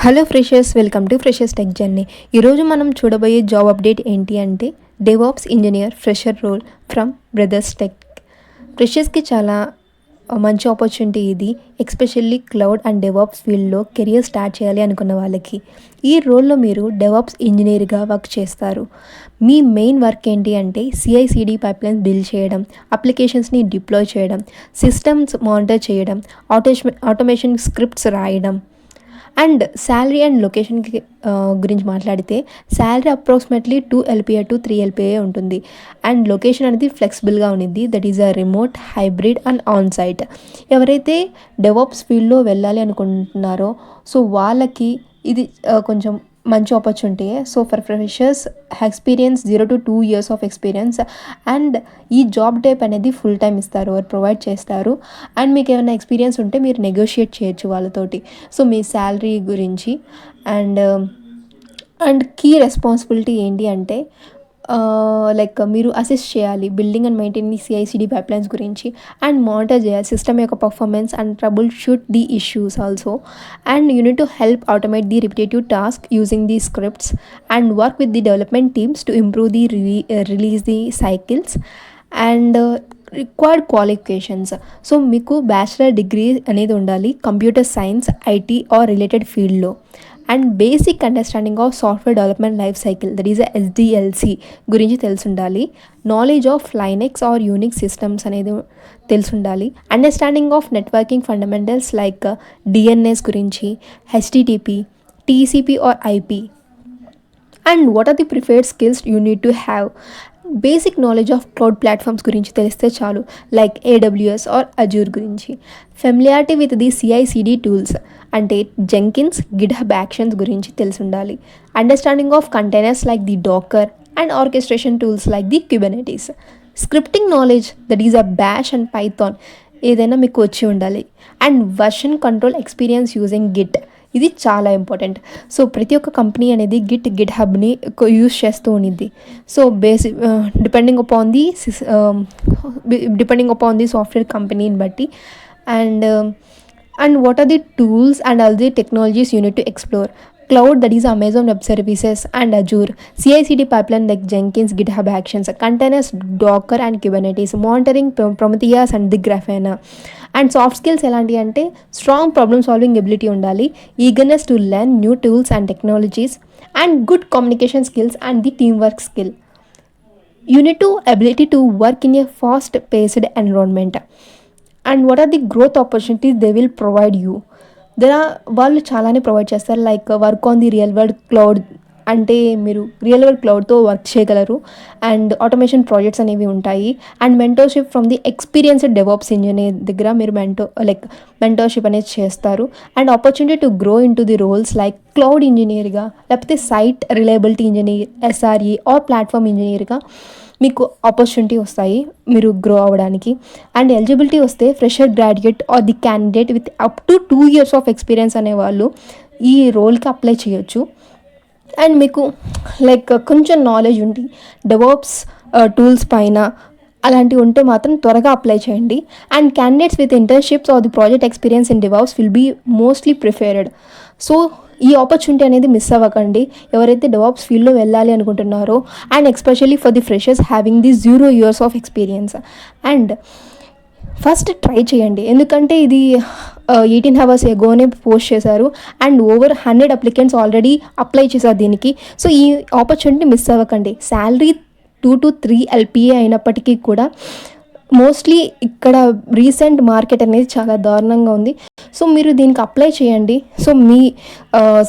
Hello freshers, welcome to Freshers Tech Journey. ఈరోజు మనం చూడబోయే జాబ్ అప్డేట్ ఏంటి అంటే DevOps engineer fresher role from Brothers Tech. ఫ్రెషర్స్కి చాలా మంచి ఆపర్చునిటీ ఇది, ఎక్స్పెషల్లీ క్లౌడ్ అండ్ డెవాప్స్ ఫీల్డ్లో కెరియర్ స్టార్ట్ చేయాలి అనుకున్న వాళ్ళకి. ఈ రోల్లో మీరు డెవాప్స్ ఇంజనీర్గా వర్క్ చేస్తారు. మీ మెయిన్ వర్క్ ఏంటి అంటే CI/CD పైప్లైన్స్ బిల్డ్ చేయడం, అప్లికేషన్స్ని డిప్లాయ్ చేయడం, సిస్టమ్స్ మానిటర్ చేయడం, ఆటోమేషన్ స్క్రిప్ట్స్ రాయడం. అండ్ శాలరీ అండ్ లొకేషన్కి గురించి మాట్లాడితే salary approximately 2 LPA to 3 LPA ఉంటుంది. అండ్ లొకేషన్ అనేది ఫ్లెక్సిబుల్గా ఉంది, that is a remote, hybrid and on site. ఎవరైతే డెవాప్స్ ఫీల్డ్లో వెళ్ళాలి అనుకుంటున్నారో సో వాళ్ళకి ఇది కొంచెం మంచి opportunity. So for freshers experience 0 to 2 years of experience. And ఈ జాబ్ టైప్ అనేది ఫుల్ టైం ఇస్తారు, వారు ప్రొవైడ్ చేస్తారు. అండ్ మీకు ఏమైనా ఎక్స్పీరియన్స్ ఉంటే మీరు నెగోషియేట్ చేయొచ్చు వాళ్ళతోటి, సో మీ శాలరీ గురించి. అండ్ అండ్ కీ రెస్పాన్సిబిలిటీ ఏంటి అంటే లైక్ మీరు అసిస్ట్ చేయాలి building and maintain CI/CD pipelines గురించి, అండ్ మానిటర్ చేయాలి సిస్టమ్ యొక్క performance and trouble shoot the issues also. And you need to help automate the repetitive task using the scripts and work with the development teams to improve the release the cycles. And required qualifications, so మీకు bachelor degree అనేది ఉండాలి computer science, IT or related ఫీల్డ్లో. And basic understanding of software development life cycle, that is SDLC గురించి తెలిసి ఉండాలి. Knowledge of Linux or Unix systems అనేది తెలిసి ఉండాలి. Understanding of networking fundamentals like DNS గురించి, HTTP, TCP or IP. And what are the preferred skills you need to have? Basic knowledge of cloud platforms గురించి తెలిస్తే చాలు, like AWS or Azure గురించి. Familiarity with the CI/CD tools అంటే Jenkins, GitHub actions గురించి తెలిసి ఉండాలి. Understanding of containers like the Dakar and orchestration tools like the Kubernetes. Scripting knowledge, that is a bash and Python ఏదైనా మీకు వచ్చి ఉండాలి. End version control experience using Git, ఇది చాలా ఇంపార్టెంట్. సో ప్రతి ఒక్క కంపెనీ అనేది గిట్ హబ్ని యూస్ చేస్తూ ఉండిద్ది. So depending upon the software కంపెనీని బట్టి. And what are the tools and all the technologies you need to explore? Cloud, that is Amazon Web Services and Azure. CI/CD pipeline like Jenkins, GitHub Actions, containers, Docker and Kubernetes, monitoring Prometheus and the Grafana. And soft skills ఎలాంటి అంటే strong problem solving ability ఉండాలి, eagerness to learn new tools and technologies, and good communication skills and the team work skill. You need to ability to work in a fast paced environment. And what are the growth opportunities they will provide you? వాళ్ళు చాలానే provide చేస్తారు, like work on the real world cloud అంటే మీరు real world క్లౌడ్తో work చేయగలరు. And automation projects అనేవి ఉంటాయి. And mentorship from the experienced DevOps engineer దగ్గర మీరు మెంటర్షిప్ అనేది చేస్తారు. And opportunity to grow into the roles like cloud ఇంజనీర్గా, లేకపోతే site reliability engineer, SRE or platform ఇంజనీర్గా మీకు ఆపర్చునిటీ వస్తాయి మీరు గ్రో అవ్వడానికి. అండ్ ఎలిజిబిలిటీ వస్తే fresher graduate or the candidate with up to 2 years of experience అనేవాళ్ళు ఈ రోల్కి అప్లై చేయొచ్చు. అండ్ మీకు లైక్ కొంచెం నాలెడ్జ్ ఉంది డెవాప్స్ టూల్స్ పైన అలాంటివి ఉంటే మాత్రం త్వరగా అప్లై చేయండి. And candidates with internships or the project experience in DevOps will be mostly preferred. So ఈ ఆపర్చునిటీ అనేది మిస్ అవ్వకండి ఎవరైతే డెవాప్స్ ఫీల్డ్లో వెళ్ళాలి అనుకుంటున్నారో, and especially for the freshers having the 0 years of experience. And first try చేయండి, ఎందుకంటే ఇది 18 hours ఎగోనే పోస్ట్ చేశారు and over 100 applicants already apply చేశారు దీనికి. సో ఈ ఆపర్చునిటీ మిస్ అవ్వకండి. శాలరీ 2 to 3 LPA అయినప్పటికీ కూడా మోస్ట్లీ ఇక్కడ రీసెంట్ మార్కెట్ అనేది చాలా దారుణంగా ఉంది. సో మీరు దీనికి అప్లై చేయండి. సో మీ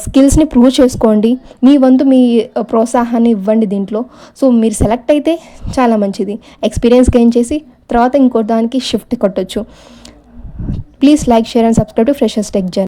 స్కిల్స్ని ప్రూవ్ చేసుకోండి, మీ వంతు మీ ప్రోత్సాహాన్ని ఇవ్వండి దీంట్లో. సో మీరు సెలెక్ట్ అయితే చాలా మంచిది, ఎక్స్పీరియన్స్ గెయిన్ చేసి తర్వాత ఇంకో దానికి షిఫ్ట్ కొట్టొచ్చు. Please like, share and subscribe to Freshers Tech journey.